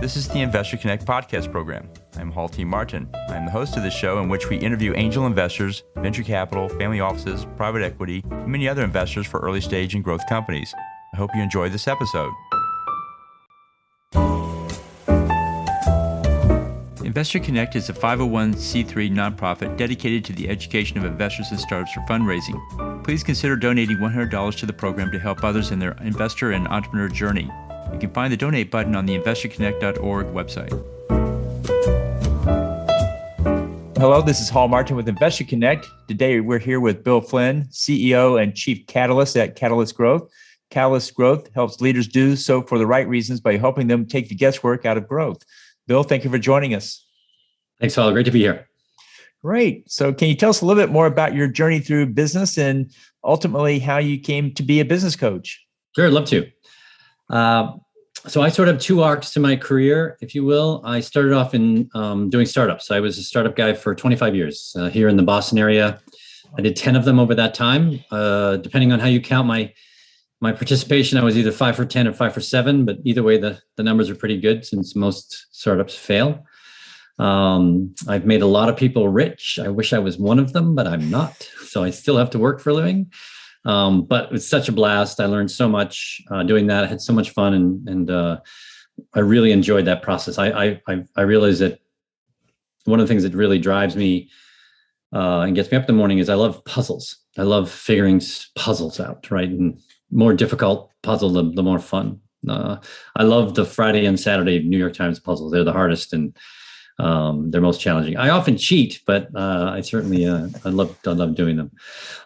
This is the Investor Connect podcast program. I'm Hall T. Martin. I'm the host of this show in which we interview angel investors, venture capital, family offices, private equity, and many other investors for early stage and growth companies. I hope you enjoy this episode. Investor Connect is a 501c3 nonprofit dedicated to the education of investors and startups for fundraising. Please consider donating $100 to the program to help others in their investor and entrepreneur journey. You can find the donate button on the investorconnect.org website. Hello, this is Hall Martin with Investor Connect. Today we're here with Bill Flynn, CEO and Chief Catalyst at Catalyst Growth. Catalyst Growth helps leaders do so for the right reasons by helping them take the guesswork out of growth. Bill, thank you for joining us. Thanks, Hall. Great to be here. Great. So can you tell us a little bit more about your journey through business and ultimately how you came to be a business coach? Sure, I'd love to. So I sort of have two arcs to my career, if you will. I started off in doing startups. I was a startup guy for 25 years here in the Boston area. I did 10 of them over that time. Depending on how you count my participation, I was either 5 for 10 or 5 for 7, but either way, the numbers are pretty good since most startups fail. I've made a lot of people rich. I wish I was one of them, but I'm not. So I still have to work for a living. But it's such a blast. I learned so much doing that. I had so much fun, and I really enjoyed that process. I realized that one of the things that really drives me and gets me up in the morning is I love puzzles. I love figuring puzzles out, right? And more difficult puzzle, the more fun. I love the Friday and Saturday New York Times puzzles. They're the hardest and they're most challenging. I often cheat, but I certainly I love doing them.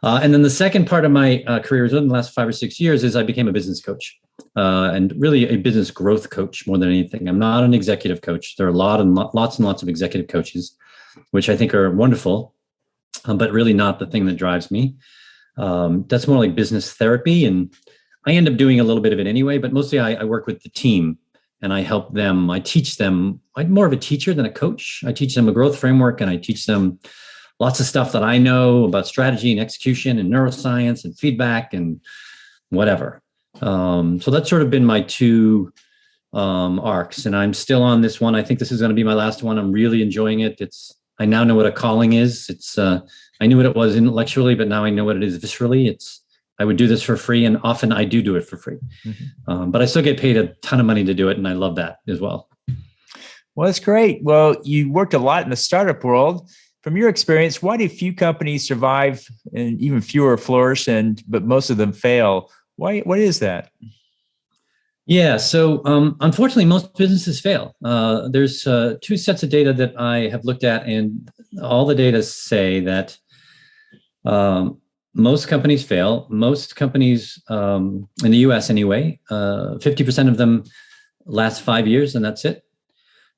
And then the second part of my career is in the last 5 or 6 years is I became a business coach and really a business growth coach more than anything. I'm not an executive coach. There are lots and lots of executive coaches, which I think are wonderful, but really not the thing that drives me. That's more like business therapy, and I end up doing a little bit of it anyway. But mostly I work with the team. And I help them, I teach them, I'm more of a teacher than a coach. I teach them a growth framework, and I teach them lots of stuff that I know about strategy and execution and neuroscience and feedback and whatever. So that's sort of been my two arcs, and I'm still on this one. I think this is going to be my last one. I'm really enjoying it. I now know what a calling is. I knew what it was intellectually, but now I know what it is viscerally. I would do this for free, and often I do it for free. Mm-hmm. But I still get paid a ton of money to do it, and I love that as well. Well, that's great. Well, you worked a lot in the startup world. From your experience, why do few companies survive and even fewer flourish, but most of them fail? Why? What is that? Yeah, so unfortunately, most businesses fail. There's two sets of data that I have looked at, and all the data say that most companies fail. Most companies in the US anyway, 50% of them last 5 years and that's it.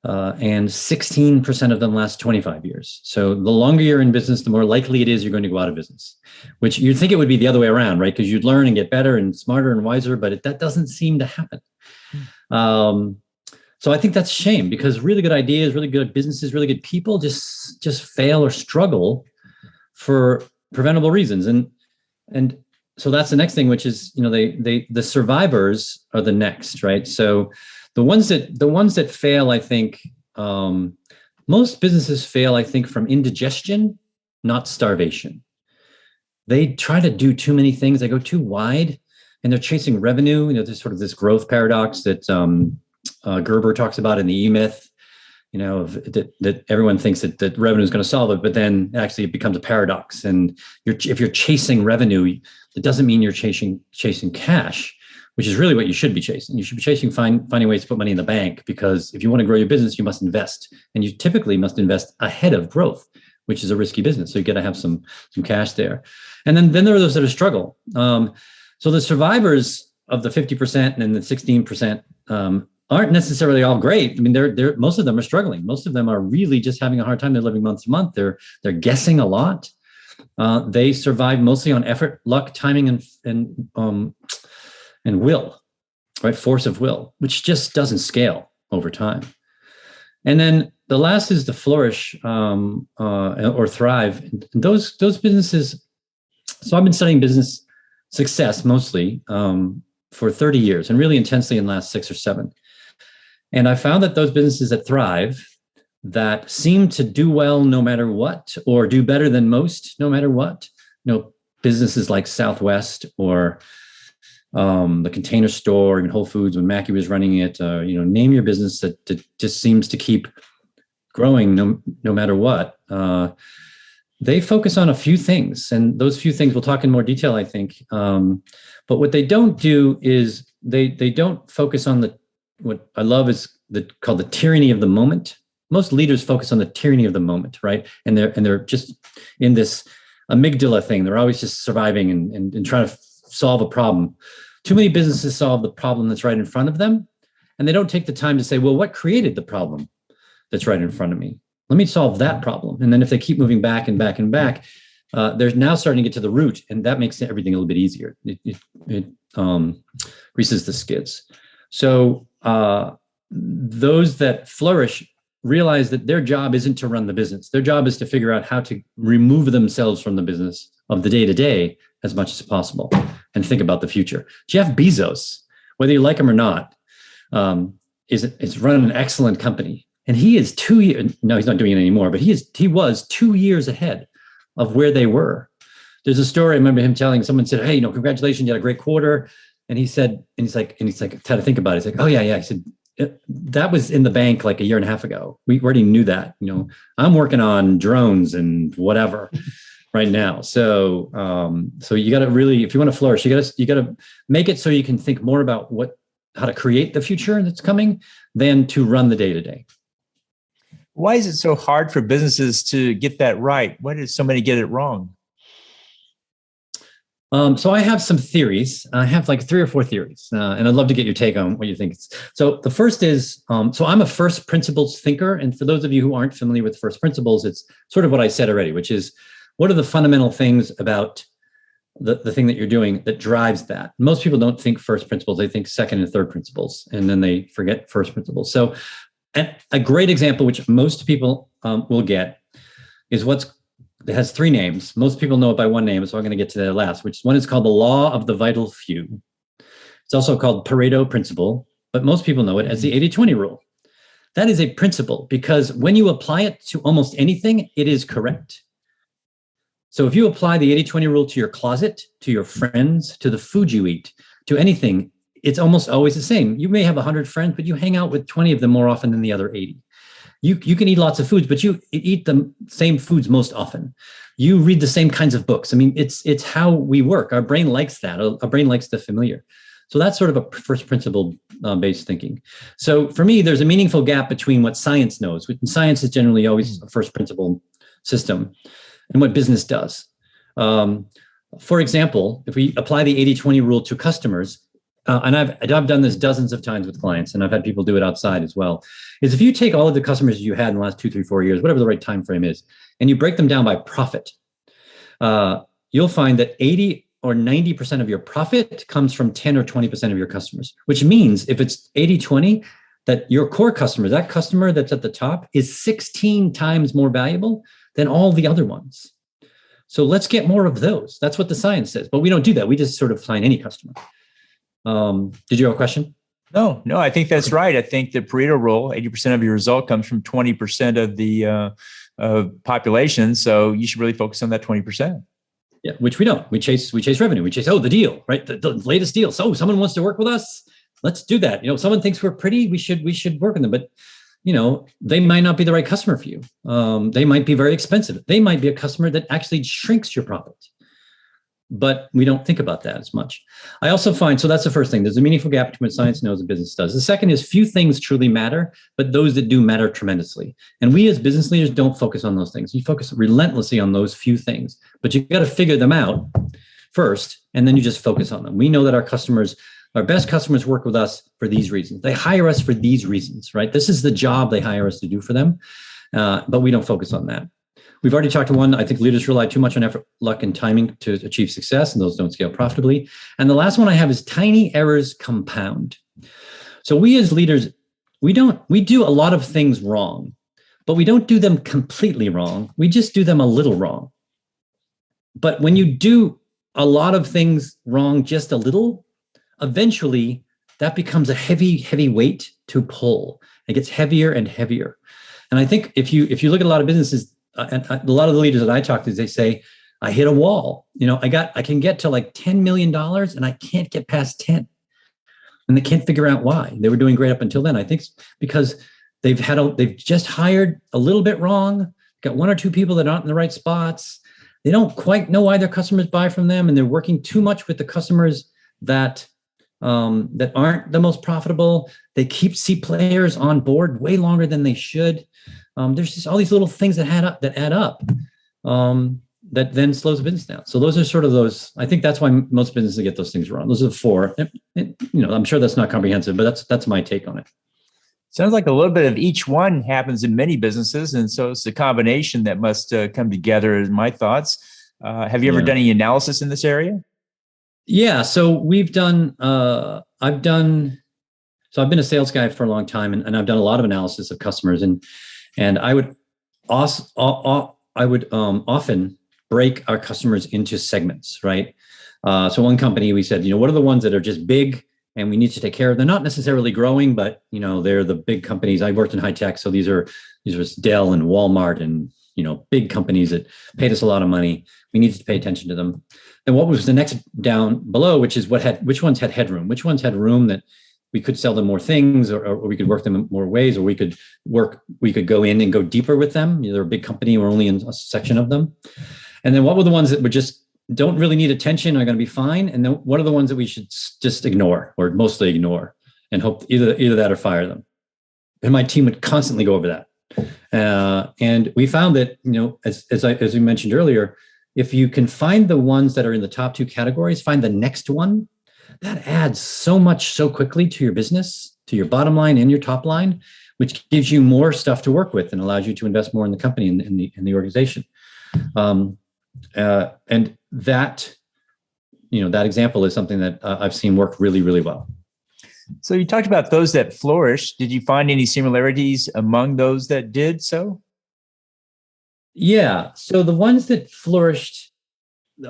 And 16% of them last 25 years. So the longer you're in business, the more likely it is you're going to go out of business, which you'd think it would be the other way around, right? Because you'd learn and get better and smarter and wiser, but that doesn't seem to happen. So I think that's a shame, because really good ideas, really good businesses, really good people just fail or struggle for preventable reasons. And so that's the next thing, which is, the survivors are the next, right? So the ones that fail, I think, most businesses fail, I think, from indigestion, not starvation. They try to do too many things. They go too wide, and they're chasing revenue. There's sort of this growth paradox that Gerber talks about in the E-Myth. That everyone thinks that revenue is going to solve it, but then actually it becomes a paradox. And if you're chasing revenue, it doesn't mean you're chasing cash, which is really what you should be chasing. You should be chasing finding ways to put money in the bank, because if you want to grow your business, you must invest, and you typically must invest ahead of growth, which is a risky business. So you got to have some cash there. And then there are those that struggle. So the survivors of the 50% and then the 16%. Aren't necessarily all great. I mean, they're most of them are struggling. Most of them are really just having a hard time. They're living month to month. They're guessing a lot. They survive mostly on effort, luck, timing, and will, right? Force of will, which just doesn't scale over time. And then the last is the flourish or thrive. And those businesses. So I've been studying business success mostly for 30 years, and really intensely in the last 6 or 7. And I found that those businesses that thrive, that seem to do well no matter what, or do better than most no matter what, businesses like Southwest or the Container Store, even Whole Foods when Mackey was running it, name your business that just seems to keep growing no matter what. They focus on a few things, and those few things we'll talk in more detail, I think. But what they don't do is they don't focus on what I love is called the tyranny of the moment. Most leaders focus on the tyranny of the moment, right? And they're just in this amygdala thing. They're always just surviving and trying to solve a problem. Too many businesses solve the problem that's right in front of them, and they don't take the time to say, well, what created the problem that's right in front of me? Let me solve that problem. And then if they keep moving back and back and back, they're now starting to get to the root, and that makes everything a little bit easier. It greases the skids. So those that flourish realize that their job isn't to run the business. Their job is to figure out how to remove themselves from the business of the day-to-day as much as possible and think about the future. Jeff Bezos, whether you like him or not, is run an excellent company. And he is 2 years, no, he's not doing it anymore, but he was 2 years ahead of where they were. There's a story I remember him telling, someone said, hey, congratulations, you had a great quarter. And he said, and he's like, had to think about it. He's like, oh yeah. He said, that was in the bank like a year and a half ago. We already knew that. I'm working on drones and whatever right now. So you got to really, if you want to flourish, you got to make it so you can think more about how to create the future that's coming than to run the day to day. Why is it so hard for businesses to get that right? Why did so many get it wrong? So I have some theories. I have like 3 or 4 theories, and I'd love to get your take on what you think. So the first is, so I'm a first principles thinker. And for those of you who aren't familiar with first principles, it's sort of what I said already, which is, what are the fundamental things about the thing that you're doing that drives that? Most people don't think first principles. They think second and third principles, and then they forget first principles. So a great example, which most people will get, is it has 3 names. Most people know it by one name, so I'm going to get to that last, which one is called the law of the vital few. It's also called Pareto principle, but most people know it as the 80-20 rule. That is a principle because when you apply it to almost anything, it is correct. So if you apply the 80-20 rule to your closet, to your friends, to the food you eat, to anything, it's almost always the same. You may have 100 friends, but you hang out with 20 of them more often than the other 80. You can eat lots of foods, but you eat the same foods most often. You read the same kinds of books. I mean, it's how we work. Our brain likes that. Our brain likes the familiar. So that's sort of a first principle based thinking. So for me, there's a meaningful gap between what science knows. Science is generally always a first principle system, and what business does. For example, if we apply the 80-20 rule to customers, and I've done this dozens of times with clients, and I've had people do it outside as well, is if you take all of the customers you had in the last 2, 3, 4 years, whatever the right time frame is, and you break them down by profit, you'll find that 80 or 90% of your profit comes from 10 or 20% of your customers, which means if it's 80-20, that your core customer, that customer that's at the top, is 16 times more valuable than all the other ones. So let's get more of those. That's what the science says, but we don't do that. We just sort of find any customer. Did you have a question? No, I think that's right. I think the Pareto rule, 80% of your result comes from 20% of the population. So you should really focus on that 20%. Yeah, which we don't. We chase revenue. We chase, the deal, right? The latest deal. So someone wants to work with us. Let's do that. Someone thinks we're pretty. We should work with them. But they might not be the right customer for you. They might be very expensive. They might be a customer that actually shrinks your profit. But we don't think about that as much. I also find, so that's the first thing. There's a meaningful gap between what science knows and business does. The second is few things truly matter, but those that do matter tremendously. And we as business leaders don't focus on those things. You focus relentlessly on those few things, but you got to figure them out first, and then you just focus on them. We know that our best customers work with us for these reasons. They hire us for these reasons, right? This is the job they hire us to do for them, but we don't focus on that. We've already talked to one. I think leaders rely too much on effort, luck, and timing to achieve success, and those don't scale profitably. And the last one I have is tiny errors compound. So we as leaders, we do a lot of things wrong, but we don't do them completely wrong. We just do them a little wrong. But when you do a lot of things wrong just a little, eventually that becomes a heavy weight to pull. It gets heavier and heavier. And I think if you look at a lot of businesses, and a lot of the leaders that I talk to, they say, I hit a wall. I can get to like $10 million and I can't get past 10. And they can't figure out why. They were doing great up until then. I think because they've just hired a little bit wrong, got one or two people that aren't in the right spots. They don't quite know why their customers buy from them, and they're working too much with the customers that aren't the most profitable. They keep C players on board way longer than they should. There's just all these little things that add up that then slows the business down. So those are sort of those. I think that's why most businesses get those things wrong. Those are the four. I'm sure that's not comprehensive, but that's my take on it. Sounds like a little bit of each one happens in many businesses. And so it's a combination that must come together, is my thoughts. Have you ever done any analysis in this area? Yeah. So we've done, I've been a sales guy for a long time, and I've done a lot of analysis of customers, and I would often break our customers into segments, right? So one company, we said, what are the ones that are just big and we need to take care of? They're not necessarily growing, but they're the big companies. I worked in high tech, so these are Dell and Walmart and big companies that paid us a lot of money. We needed to pay attention to them. And what was the next down below, which which ones had headroom, which ones had room that we could sell them more things, or we could work them in more ways, or we could go in and go deeper with them. They're a big company, we're only in a section of them. And then what were the ones that were just don't really need attention, are going to be fine? And then what are the ones that we should just ignore, or mostly ignore, and hope either that or fire them? And my team would constantly go over that. And we found that, as we mentioned earlier, if you can find the ones that are in the top two categories, find the next one, that adds so much so quickly to your business, to your bottom line and your top line, which gives you more stuff to work with and allows you to invest more in the company and in the organization. And that example is something that I've seen work really, really well. So you talked about those that flourished. Did you find any similarities among those that did so? Yeah. So the ones that flourished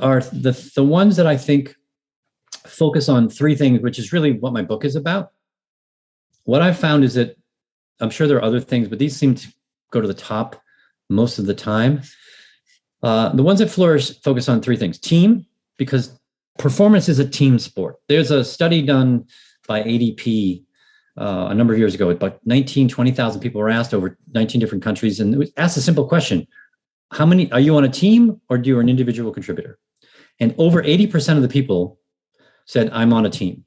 are the ones that I think focus on three things, which is really what my book is about. What I've found is that, I'm sure there are other things, but these seem to go to the top most of the time. The ones that flourish focus on three things. Team, because performance is a team sport. There's a study done by ADP a number of years ago. About 20,000 people were asked over 19 different countries, and it was asked a simple question: how many are you on a team, or do you an individual contributor? And over 80% of the people said, I'm on a team,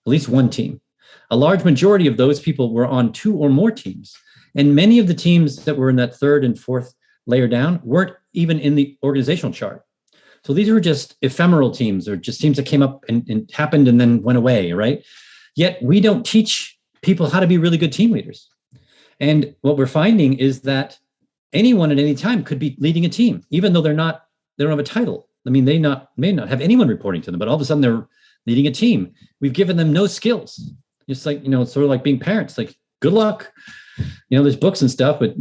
at least one team. A large majority of those people were on two or more teams. And many of the teams that were in that third and fourth layer down weren't even in the organizational chart. So these were just ephemeral teams, or just teams that came up and happened and then went away, right? Yet we don't teach people how to be really good team leaders. And what we're finding is that anyone at any time could be leading a team, even though they don't have a title. I mean, they may not have anyone reporting to them, but all of a sudden they're leading a team. We've given them no skills. It's like, it's sort of like being parents, like, good luck. There's books and stuff, but,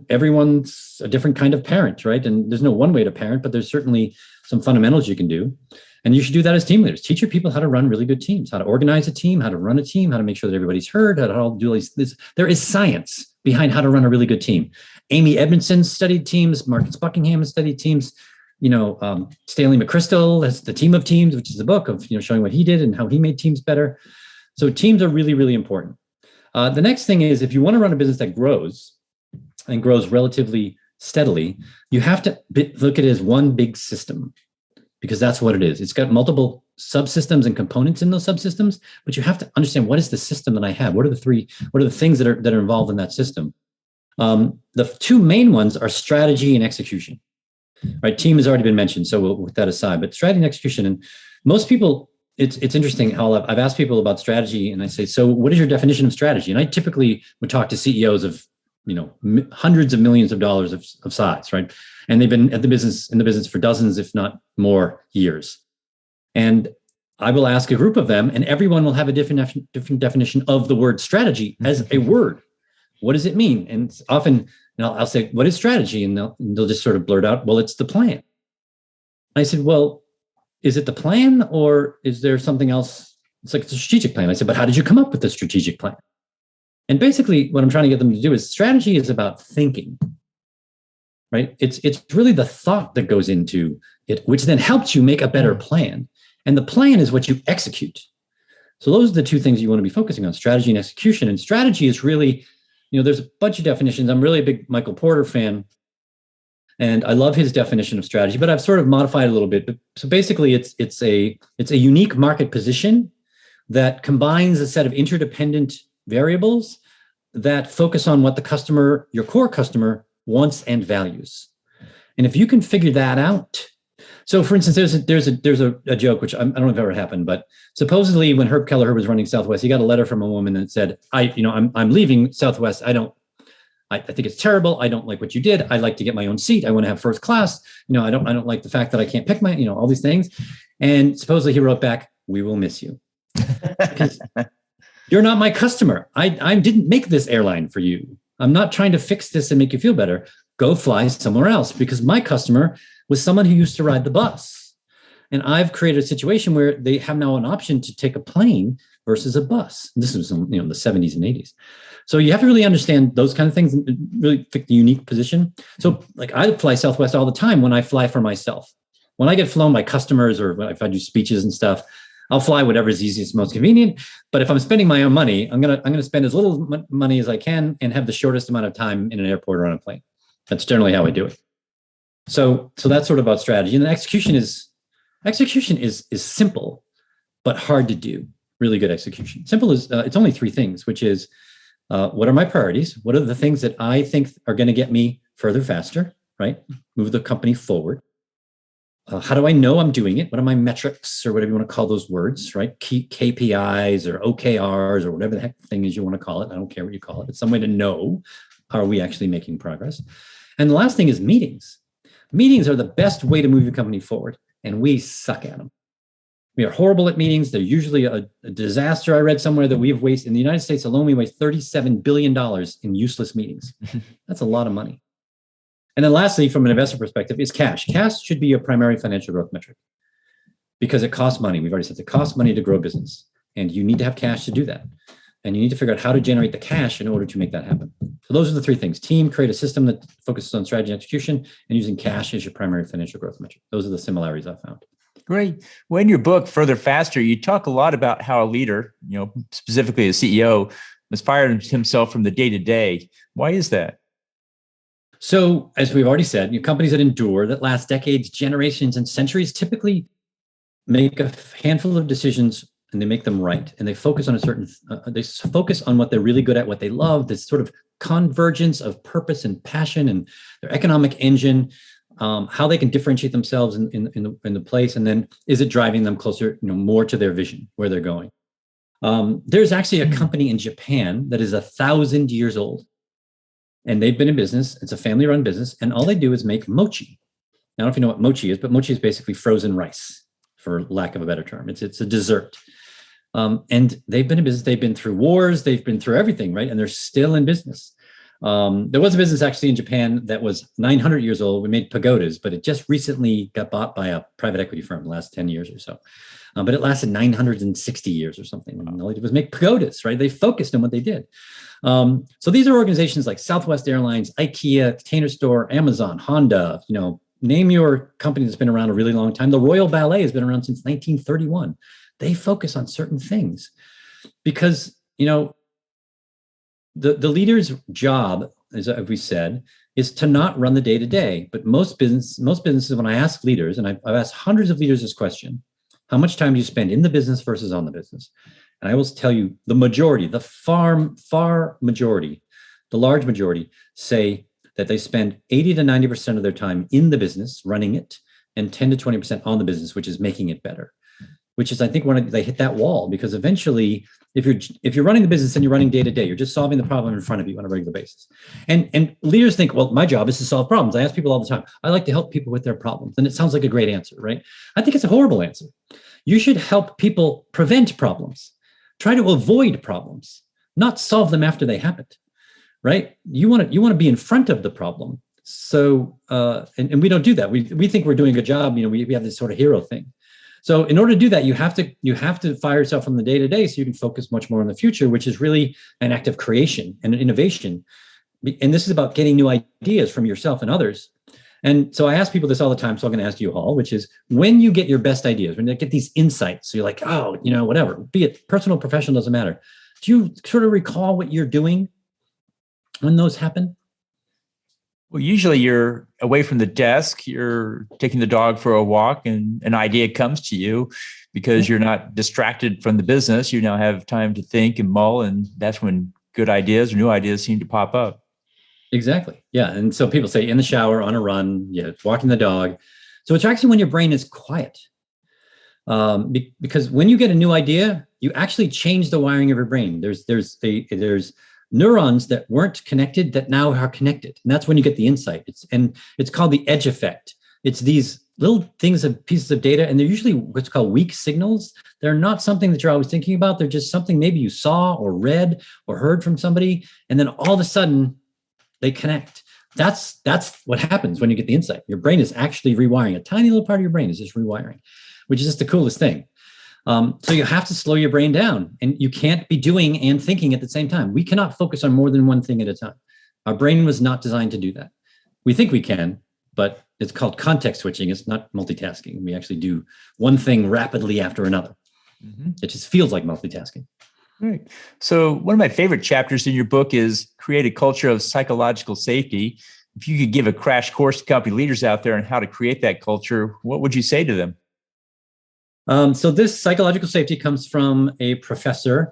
everyone's a different kind of parent, right? And there's no one way to parent, but there's certainly some fundamentals you can do. And you should do that as team leaders. Teach your people how to run really good teams, how to organize a team, how to run a team, how to make sure that everybody's heard, how to do this. There is science behind how to run a really good team. Amy Edmondson studied teams. Marcus Buckingham has studied teams. Stanley McChrystal has The Team of Teams, which is a book of, showing what he did and how he made teams better. So teams are really, really important. The next thing is, if you want to run a business that grows and grows relatively steadily, you have to look at it as one big system, because that's what it is. It's got multiple subsystems and components in those subsystems, but you have to understand, what is the system that I have? What are the things that are involved in that system? The two main ones are strategy and execution. Right, team has already been mentioned, so we'll put that aside. But strategy and execution, and most people, it's interesting how I've asked people about strategy, and I say, so what is your definition of strategy? And I typically would talk to CEOs of hundreds of millions of dollars of size, right? And they've been in the business for dozens, if not more, years. And I will ask a group of them, and everyone will have a different definition of the word strategy as a word. What does it mean? And often, I'll say, what is strategy? And they'll just sort of blurt out, well, it's the plan. I said, well, is it the plan, or is there something else It's like, it's a strategic plan. I said, but how did you come up with the strategic plan? And basically what I'm trying to get them to do is strategy is about thinking, right? It's really the thought that goes into it, which then helps you make a better plan. And the plan is what you execute. So those are the two things you want to be focusing on, strategy and execution. And strategy is really, there's a bunch of definitions. I'm really a big Michael Porter fan, and I love his definition of strategy, but I've sort of modified it a little bit. But so basically it's a unique market position that combines a set of interdependent variables that focus on what the customer, your core customer, wants and values. And if you can figure that out, so for instance, there's a joke, which I don't know if it ever happened, but supposedly when Herb Kelleher was running Southwest, he got a letter from a woman that said, I'm leaving Southwest. I think it's terrible. I don't like what you did. I like to get my own seat. I want to have first class. I don't like the fact that I can't pick my, all these things. And supposedly he wrote back, "We will miss you. Because you're not my customer. I didn't make this airline for you. I'm not trying to fix this and make you feel better. Go fly somewhere else, because my customer was someone who used to ride the bus. And I've created a situation where they have now an option to take a plane versus a bus." This was in the 70s and 80s. So you have to really understand those kind of things and really pick the unique position. So like I fly Southwest all the time when I fly for myself. When I get flown by customers or if I do speeches and stuff, I'll fly whatever is easiest, most convenient. But if I'm spending my own money, I'm gonna spend as little money as I can and have the shortest amount of time in an airport or on a plane. That's generally how I do it. So that's sort of about strategy. And then execution is simple, but hard to do. Really good execution. Simple is it's only three things, which is what are my priorities? What are the things that I think are going to get me further, faster, right? Move the company forward. How do I know I'm doing it? What are my metrics, or whatever you want to call those words, right? Key KPIs or OKRs or whatever the heck thing is you want to call it. I don't care what you call it. It's some way to know, are we actually making progress? And the last thing is meetings. Meetings are the best way to move your company forward, and we suck at them. We are horrible at meetings. They're usually a disaster. I read somewhere that we've wasted, in the United States alone, we waste $37 billion in useless meetings. That's a lot of money. And then lastly, from an investor perspective, is cash. Cash should be your primary financial growth metric because it costs money. We've already said it costs money to grow a business, and you need to have cash to do that. And you need to figure out how to generate the cash in order to make that happen. So those are the three things. Team, create a system that focuses on strategy and execution, and using cash as your primary financial growth metric. Those are the similarities I've found. Great. Well, in your book, Further Faster, you talk a lot about how a leader, specifically a CEO, must fire himself from the day-to-day. Why is that? So, as we've already said, companies that endure, that last decades, generations, and centuries typically make a handful of decisions and they make them right. And they focus on they focus on what they're really good at, what they love, this sort of convergence of purpose and passion and their economic engine. How they can differentiate themselves in the place, and then is it driving them closer, more to their vision, where they're going. There's actually a company in Japan that is 1,000 years old, and they've been in business. It's a family-run business, and all they do is make mochi. I don't know if you know what mochi is, but mochi is basically frozen rice, for lack of a better term. It's a dessert, and they've been in business. They've been through wars. They've been through everything, right? And they're still in business. There was a business actually in Japan that was 900 years old. We made pagodas, but it just recently got bought by a private equity firm the last 10 years or so. But it lasted 960 years or something. And all they did was make pagodas, right? They focused on what they did. So these are organizations like Southwest Airlines, IKEA, Container Store, Amazon, Honda, name your company that's been around a really long time. The Royal Ballet has been around since 1931. They focus on certain things because, the leader's job, as we said, is to not run the day-to-day. But most businesses, when I ask leaders, and I've asked hundreds of leaders this question, how much time do you spend in the business versus on the business? And I will tell you, the majority, the far majority, the large majority say that they spend 80 to 90% of their time in the business, running it, and 10 to 20% on the business, which is making it better. Which is, I think, when they hit that wall, because eventually, if you're running the business and you're running day to day, you're just solving the problem in front of you on a regular basis. And leaders think, well, my job is to solve problems. I ask people all the time, I like to help people with their problems. And it sounds like a great answer, right? I think it's a horrible answer. You should help people prevent problems, try to avoid problems, not solve them after they happened, right? You want to be in front of the problem. So, and we don't do that. We think we're doing a good job. We have this sort of hero thing. So in order to do that, you have to fire yourself from the day to day so you can focus much more on the future, which is really an act of creation and innovation. And this is about getting new ideas from yourself and others. And so I ask people this all the time. So I'm going to ask you, Hall, which is when you get your best ideas, when you get these insights, so you're like, oh, whatever, be it personal, professional, doesn't matter. Do you sort of recall what you're doing when those happen? Well, usually you're away from the desk, you're taking the dog for a walk, and an idea comes to you because you're not distracted from the business. You now have time to think and mull, and that's when good ideas or new ideas seem to pop up. Exactly. Yeah. And so people say in the shower, on a run, walking the dog. So it's actually when your brain is quiet. Because when you get a new idea, you actually change the wiring of your brain. There's neurons that weren't connected that now are connected. And that's when you get the insight. It's called the edge effect. It's these little things of pieces of data, and they're usually what's called weak signals. They're not something that you're always thinking about. They're just something maybe you saw or read or heard from somebody. And then all of a sudden they connect. That's what happens when you get the insight. Your brain is actually rewiring. A tiny little part of your brain is just rewiring, which is just the coolest thing. So you have to slow your brain down, and you can't be doing and thinking at the same time. We cannot focus on more than one thing at a time. Our brain was not designed to do that. We think we can, but it's called context switching. It's not multitasking. We actually do one thing rapidly after another. Mm-hmm. It just feels like multitasking. Right. So one of my favorite chapters in your book is Create a Culture of Psychological Safety. If you could give a crash course to company leaders out there on how to create that culture, what would you say to them? So this psychological safety comes from a professor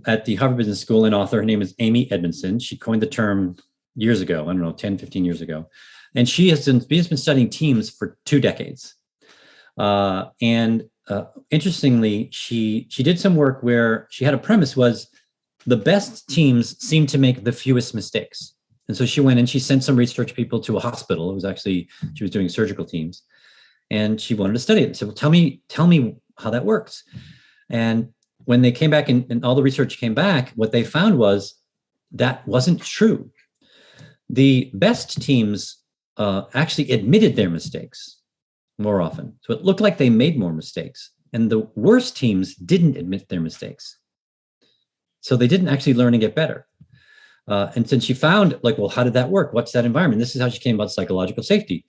at the Harvard Business School and author. Her name is Amy Edmondson. She coined the term years ago, 10, 15 years ago. And she has been studying teams for 2 decades. Interestingly, she did some work where she had a premise was the best teams seem to make the fewest mistakes. And so she went and she sent some research people to a hospital. It was actually, she was doing surgical teams. And she wanted to study it. So well, tell me how that works. And when they came back and all the research came back, what they found was that wasn't true. The best teams actually admitted their mistakes more often. So it looked like they made more mistakes. And the worst teams didn't admit their mistakes. So they didn't actually learn and get better. And since she found how did that work? What's that environment? This is how she came about psychological safety.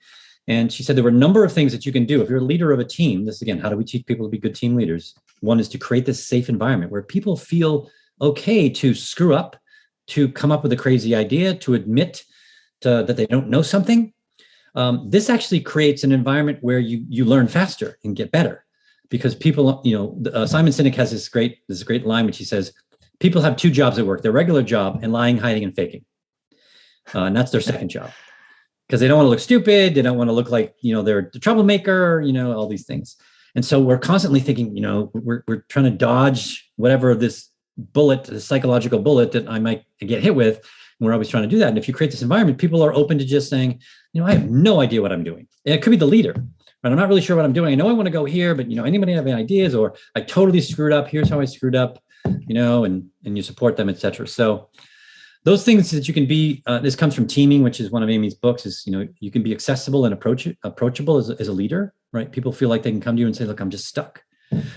And she said there were a number of things that you can do. If you're a leader of a team, this again, how do we teach people to be good team leaders? One is to create this safe environment where people feel okay to screw up, to come up with a crazy idea, to admit that they don't know something. This actually creates an environment where you learn faster and get better, because people, Simon Sinek has this great line, which he says, people have 2 jobs at work: their regular job and lying, hiding, and faking. And that's their second job. Because they don't want to look stupid. They don't want to look like, they're the troublemaker, all these things. And so we're constantly thinking, we're trying to dodge whatever this bullet, the psychological bullet that I might get hit with. And we're always trying to do that. And if you create this environment, people are open to just saying, I have no idea what I'm doing. And it could be the leader, right? I'm not really sure what I'm doing. I know I want to go here, but, anybody have any ideas? Or I totally screwed up. Here's how I screwed up, and you support them, et cetera. So those things that you can be, this comes from Teaming, which is one of Amy's books, is, you can be accessible and approachable as a leader, right? People feel like they can come to you and say, look, I'm just stuck.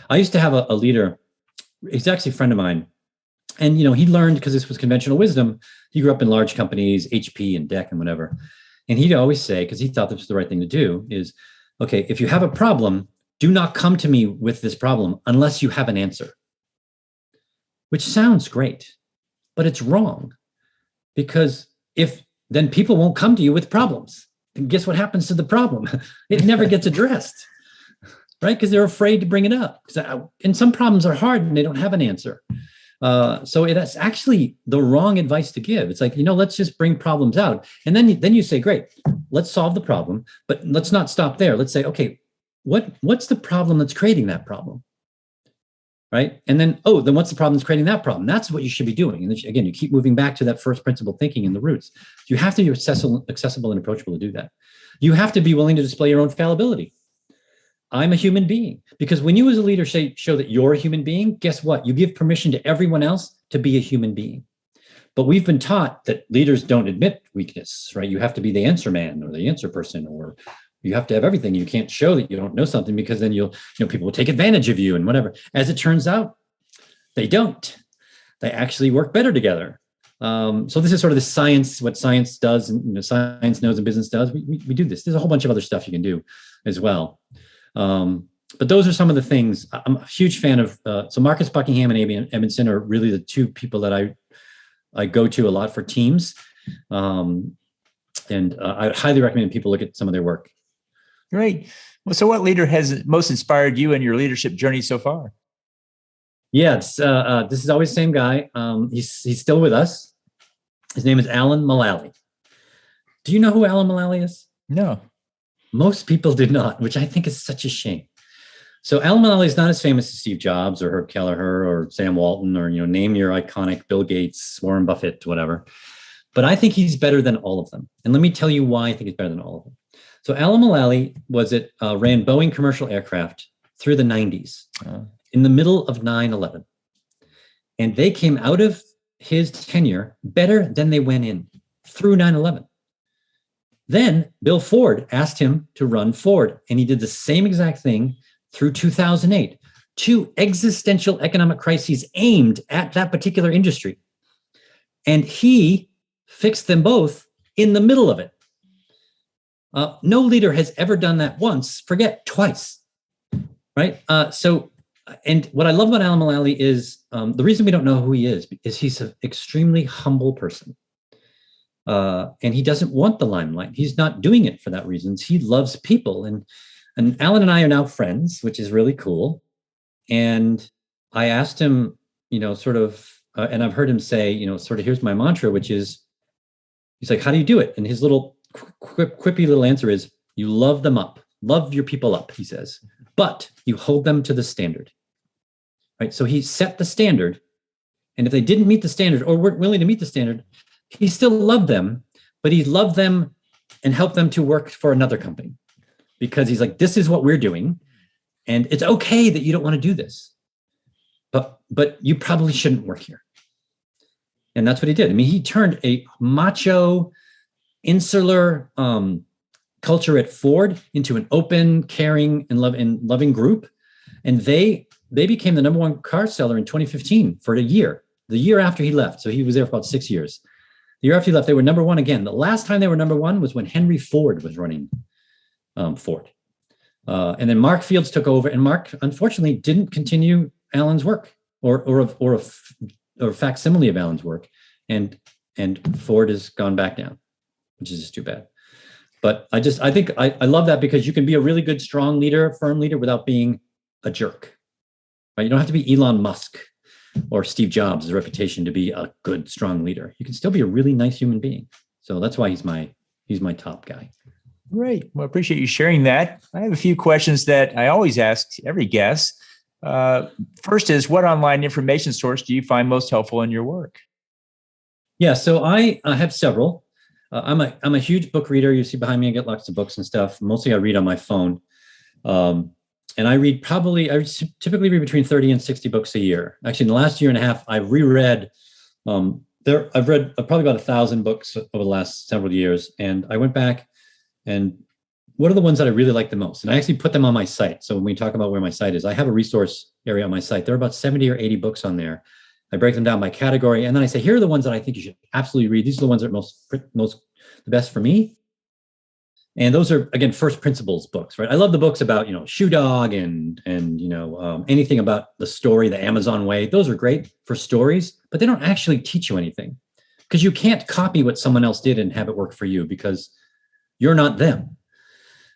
I used to have a leader, he's actually a friend of mine. And, he learned, because this was conventional wisdom, he grew up in large companies, HP and DEC and whatever. And he'd always say, because he thought this was the right thing to do, is, okay, if you have a problem, do not come to me with this problem unless you have an answer. Which sounds great, but it's wrong. Because then people won't come to you with problems. And guess what happens to the problem? It never gets addressed, right? Because they're afraid to bring it up. And some problems are hard and they don't have an answer. So it's actually the wrong advice to give. It's like, let's just bring problems out. And then you say, great, let's solve the problem, but let's not stop there. Let's say, okay, what's the problem that's creating that problem? Right. And then what's the problem that's creating that problem? That's what you should be doing. And then, again, you keep moving back to that first principle thinking in the roots. You have to be accessible and approachable to do that. You have to be willing to display your own fallibility. I'm a human being. Because when you as a leader show that you're a human being, guess what? You give permission to everyone else to be a human being. But we've been taught that leaders don't admit weakness, right? You have to be the answer man or the answer person, or You have to have everything. You can't show that you don't know something, because then people will take advantage of you and whatever. As it turns out, they don't. They actually work better together. So this is sort of the science, what science does, and science knows and business does. We do this. There's a whole bunch of other stuff you can do as well. But those are some of the things. I'm a huge fan of, so Marcus Buckingham and Edmondson are really the two people that I go to a lot for teams. And I would highly recommend people look at some of their work. Great. Well, so what leader has most inspired you in your leadership journey so far? Yeah, this is always the same guy. He's still with us. His name is Alan Mulally. Do you know who Alan Mulally is? No. Most people do not, which I think is such a shame. So Alan Mulally is not as famous as Steve Jobs or Herb Kelleher or Sam Walton or, name your iconic Bill Gates, Warren Buffett, whatever. But I think he's better than all of them. And let me tell you why I think he's better than all of them. So Alan Mulally ran Boeing commercial aircraft through the 90s, in the middle of 9/11. And they came out of his tenure better than they went in through 9/11. Then Bill Ford asked him to run Ford, and he did the same exact thing through 2008. Two existential economic crises aimed at that particular industry. And he fixed them both in the middle of it. No leader has ever done that once, forget twice, right? And what I love about Alan Mulally is the reason we don't know who he is he's an extremely humble person. And he doesn't want the limelight. He's not doing it for that reason. He loves people. And Alan and I are now friends, which is really cool. And I asked him, and I've heard him say, here's my mantra, which is, he's like, how do you do it? And his little quippy little answer is, you love them up, love your people up, he says, but you hold them to the standard, right? So he set the standard. And if they didn't meet the standard or weren't willing to meet the standard, he still loved them, but he loved them and helped them to work for another company, because he's like, this is what we're doing. And it's okay that you don't want to do this, but you probably shouldn't work here. And that's what he did. I mean, he turned a macho, insular culture at Ford into an open, caring, and loving group. And they became the number one car seller in 2015 for a year, the year after he left. So he was there for about 6 years. The year after he left, they were number one again. The last time they were number one was when Henry Ford was running Ford. And then Mark Fields took over, and Mark, unfortunately, didn't continue Alan's work or a facsimile of Alan's work. And Ford has gone back down, which is just too bad. But I think I love that, because you can be a really good, strong leader, firm leader, without being a jerk, right? You don't have to be Elon Musk or Steve Jobs' reputation to be a good, strong leader. You can still be a really nice human being. So that's why he's my top guy. Great. Well, I appreciate you sharing that. I have a few questions that I always ask every guest. First is, what online information source do you find most helpful in your work? Yeah, so I have several. I'm a huge book reader. You see behind me, I get lots of books and stuff. Mostly I read on my phone. And I typically read between 30 and 60 books a year. Actually, in the last year and a half, I've reread, I've read probably about 1,000 books over the last several years. And I went back, and what are the ones that I really like the most? And I actually put them on my site. So when we talk about where my site is, I have a resource area on my site. There are about 70 or 80 books on there. I break them down by category. And then I say, here are the ones that I think you should absolutely read. These are the ones that are the best for me. And those are, again, first principles books, right? I love the books about, Shoe Dog and anything about the story, the Amazon way. Those are great for stories, but they don't actually teach you anything, because you can't copy what someone else did and have it work for you, because you're not them.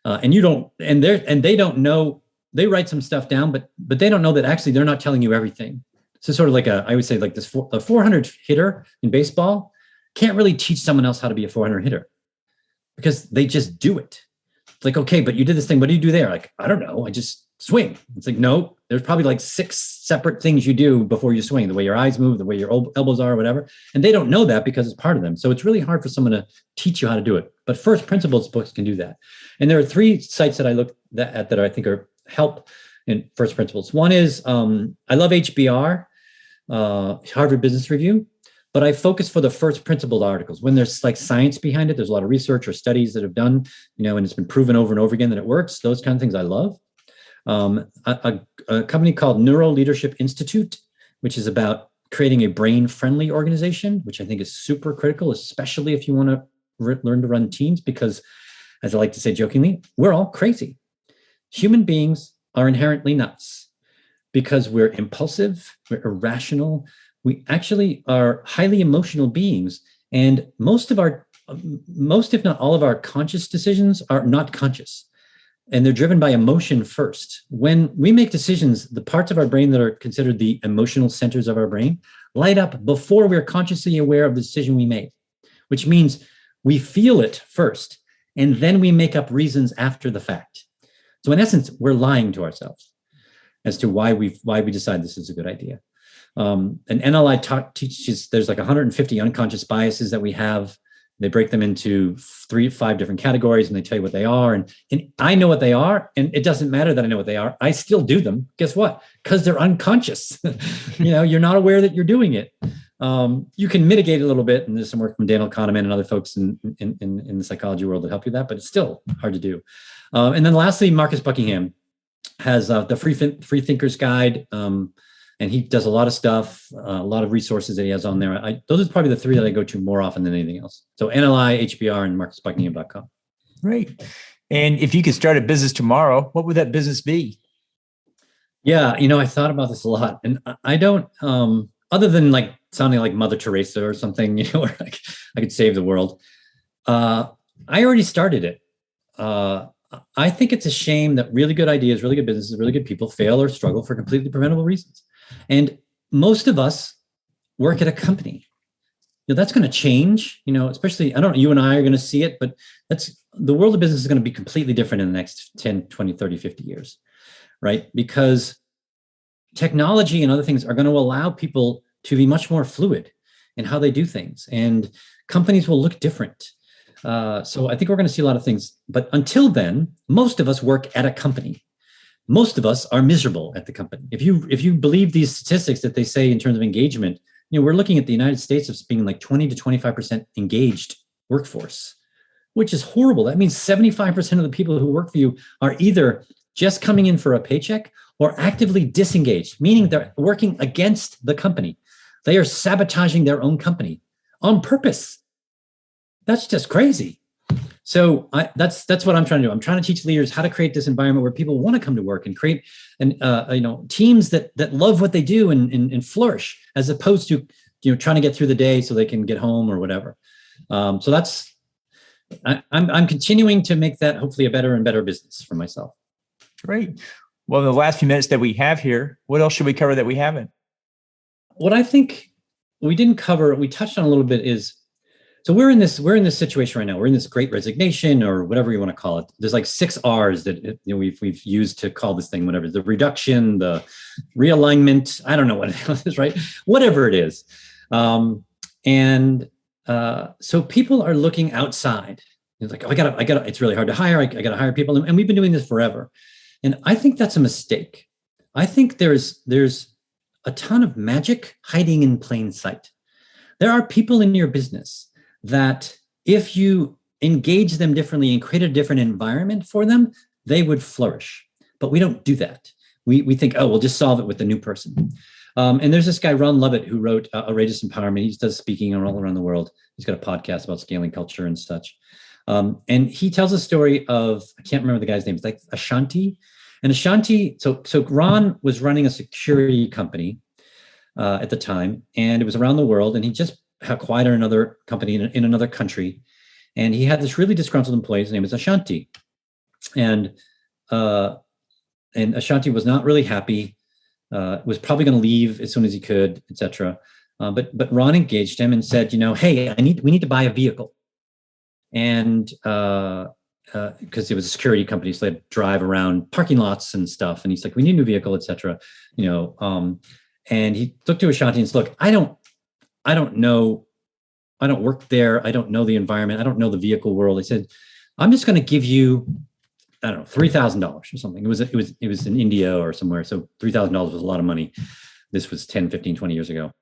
And you don't, and they don't know, they write some stuff down, but they don't know that actually they're not telling you everything. So sort of like I would say like this, a 400 hitter in baseball can't really teach someone else how to be a 400 hitter, because they just do it. It's like, okay, but you did this thing. What do you do there? Like, I don't know. I just swing. It's like, no, there's probably like 6 separate things you do before you swing, the way your eyes move, the way your elbows are, whatever. And they don't know that because it's part of them. So it's really hard for someone to teach you how to do it. But first principles books can do that. And there are 3 sites that I look at that I think are help in first principles. One is, I love HBR, Harvard Business Review, but I focus for the first principled articles. When there's like science behind it, there's a lot of research or studies that have done, and it's been proven over and over again that it works. Those kind of things I love. A company called Neuro Leadership Institute, which is about creating a brain-friendly organization, which I think is super critical, especially if you want to learn to run teams, because, as I like to say jokingly, we're all crazy. Human beings are inherently nuts because we're impulsive, we're irrational. We actually are highly emotional beings, and most, if not all of our conscious decisions are not conscious, and they're driven by emotion first. When we make decisions, the parts of our brain that are considered the emotional centers of our brain light up before we're consciously aware of the decision we made, which means we feel it first, and then we make up reasons after the fact. So in essence, we're lying to ourselves as to why we decide this is a good idea. And NLI teaches there's like 150 unconscious biases that we have. They break them into 3 to 5 different categories, and they tell you what they are. And I know what they are, and it doesn't matter that I know what they are. I still do them. Guess what? Because they're unconscious. You're not aware that you're doing it. You can mitigate it a little bit, and there's some work from Daniel Kahneman and other folks in the psychology world that help you with that, but it's still hard to do. And then lastly, Marcus Buckingham has the Free Thinker's Guide, and he does a lot of stuff, a lot of resources that he has on there. Those are probably the 3 that I go to more often than anything else. So NLI, HBR, and marcusbuckingham.com. Great. And if you could start a business tomorrow, what would that business be? Yeah, I thought about this a lot, and I don't, other than like sounding like Mother Teresa or something, where I could save the world. I already started it. I think it's a shame that really good ideas, really good businesses, really good people fail or struggle for completely preventable reasons. And most of us work at a company. That's going to change, especially, I don't know, you and I are going to see it, but the world of business is going to be completely different in the next 10, 20, 30, 50 years, right? Because technology and other things are going to allow people to be much more fluid in how they do things, and companies will look different. So I think we're going to see a lot of things, but until then, most of us work at a company. Most of us are miserable at the company. If you believe these statistics that they say in terms of engagement, we're looking at the United States as being like 20 to 25% engaged workforce, which is horrible. That means 75% of the people who work for you are either just coming in for a paycheck or actively disengaged, meaning they're working against the company. They are sabotaging their own company on purpose. That's just crazy. So that's what I'm trying to do. I'm trying to teach leaders how to create this environment where people want to come to work and create teams that love what they do and flourish, as opposed to trying to get through the day so they can get home or whatever. So I'm continuing to make that hopefully a better and better business for myself. Great. Well, in the last few minutes that we have here, what else should we cover that we haven't? What I think we didn't cover, we touched on a little bit, is so we're in this situation right now. We're in this great resignation, or whatever you want to call it. There's like 6 R's that we've used to call this thing, whatever, the reduction, the realignment. I don't know what it is, right? Whatever it is. So people are looking outside. It's like, oh, I got. It's really hard to hire. I got to hire people, and we've been doing this forever. And I think that's a mistake. I think there's a ton of magic hiding in plain sight. There are people in your business that if you engage them differently and create a different environment for them, they would flourish. But we don't do that. We think, oh, we'll just solve it with the new person. And there's this guy, Ron Lovett, who wrote Outrageous Empowerment. He does speaking all around the world. He's got a podcast about scaling culture and such. And he tells a story of, I can't remember the guy's name. It's like Ashanti. And Ashanti, so Ron was running a security company at the time, and it was around the world, and he just acquired another company in another country. And he had this really disgruntled employee. His name is Ashanti. And Ashanti was not really happy, was probably going to leave as soon as he could, etc. But Ron engaged him and said, hey, we need to buy a vehicle. And because it was a security company, so they'd drive around parking lots and stuff. And he's like, we need a new vehicle, etc. And he looked to Ashanti and said, look, I don't know. I don't work there. I don't know the environment. I don't know the vehicle world. I said, I'm just going to give you, I don't know, $3,000 or something. It was in India or somewhere. So $3,000 was a lot of money. This was 10, 15, 20 years ago.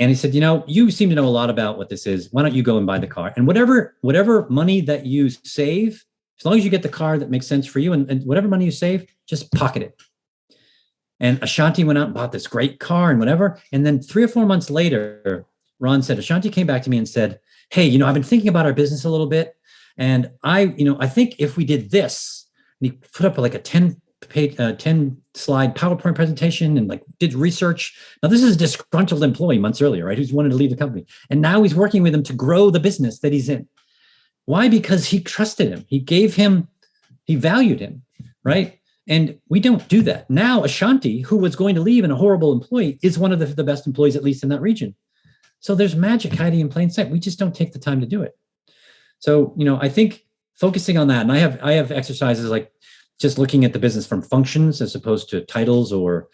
And he said, you seem to know a lot about what this is. Why don't you go and buy the car? And whatever money that you save, as long as you get the car that makes sense for you, and whatever money you save, just pocket it. And Ashanti went out and bought this great car and whatever. And then 3 or 4 months later, Ron said, Ashanti came back to me and said, hey, I've been thinking about our business a little bit. And I think if we did this, and he put up like a 10-slide PowerPoint presentation and like did research. Now, this is a disgruntled employee months earlier, right? Who's wanted to leave the company. And now he's working with him to grow the business that he's in. Why? Because he trusted him. He valued him, right? And we don't do that. Now, Ashanti, who was going to leave and a horrible employee, is one of the best employees, at least in that region. So there's magic hiding in plain sight. We just don't take the time to do it. So, I think focusing on that, and I have exercises like just looking at the business from functions as opposed to titles or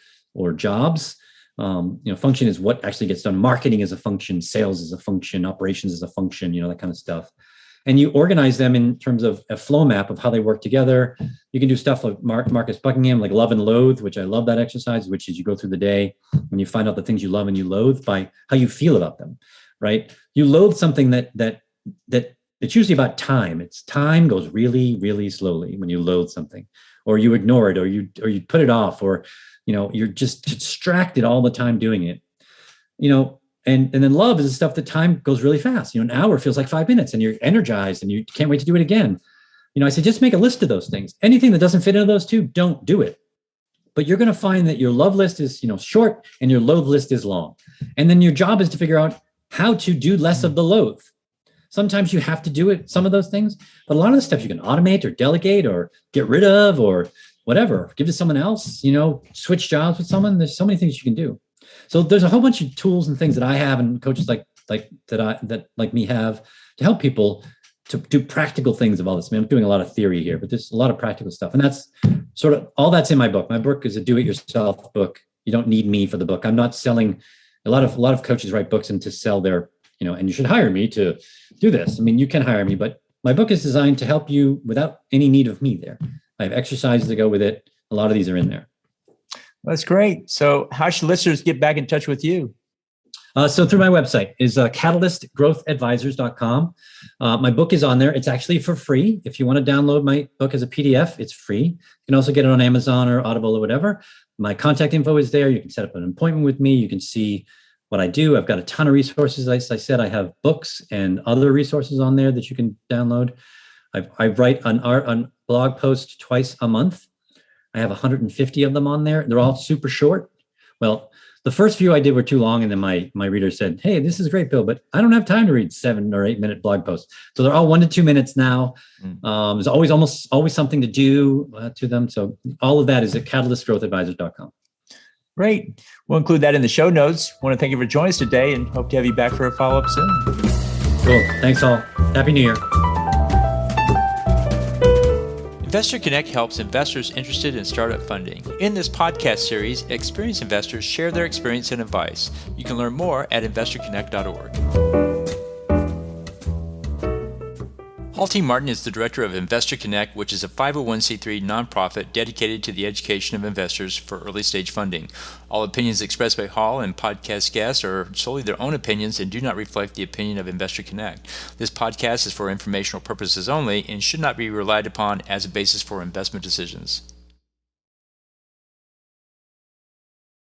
jobs. Function is what actually gets done. Marketing is a function, sales is a function, operations is a function, that kind of stuff. And you organize them in terms of a flow map of how they work together. You can do stuff like Marcus Buckingham, like love and loathe, which I love that exercise, which is you go through the day and you find out the things you love and you loathe by how you feel about them, right? You loathe something that it's usually about time. It's time goes really, really slowly when you loathe something, or you ignore it, or you put it off, or, you're just distracted all the time doing it, And then love is the stuff that time goes really fast. An hour feels like 5 minutes and you're energized and you can't wait to do it again. I say, just make a list of those things. Anything that doesn't fit into those two, don't do it. But you're going to find that your love list is, short and your loathe list is long. And then your job is to figure out how to do less of the loathe. Sometimes you have to do it, some of those things, but a lot of the stuff you can automate or delegate or get rid of or whatever, give to someone else, switch jobs with someone. There's so many things you can do. So there's a whole bunch of tools and things that I have and coaches like me have to help people to do practical things of all this. I mean, I'm doing a lot of theory here, but there's a lot of practical stuff. And that's sort of all that's in my book. My book is a do-it-yourself book. You don't need me for the book. I'm not selling. A lot of coaches write books and to sell their, and you should hire me to do this. I mean, you can hire me, but my book is designed to help you without any need of me there. I have exercises that go with it. A lot of these are in there. That's great. So how should listeners get back in touch with you? So through my website is catalystgrowthadvisors.com. My book is on there. It's actually for free. If you want to download my book as a PDF, it's free. You can also get it on Amazon or Audible or whatever. My contact info is there. You can set up an appointment with me. You can see what I do. I've got a ton of resources. As I said, I have books and other resources on there that you can download. I write on blog posts twice a month. I have 150 of them on there. They're all super short. Well, the first few I did were too long, and then my reader said, "Hey, this is great, Bill, but I don't have time to read 7 or 8 minute blog posts." So they're all 1 to 2 minutes now. There's almost something to do to them. So all of that is at catalystgrowthadvisors.com. Great. We'll include that in the show notes. I want to thank you for joining us today and hope to have you back for a follow-up soon. Cool. Thanks all. Happy New Year. Investor Connect helps investors interested in startup funding. In this podcast series, experienced investors share their experience and advice. You can learn more at investorconnect.org. Paul T. Martin is the director of Investor Connect, which is a 501c3 nonprofit dedicated to the education of investors for early-stage funding. All opinions expressed by Hall and podcast guests are solely their own opinions and do not reflect the opinion of Investor Connect. This podcast is for informational purposes only and should not be relied upon as a basis for investment decisions.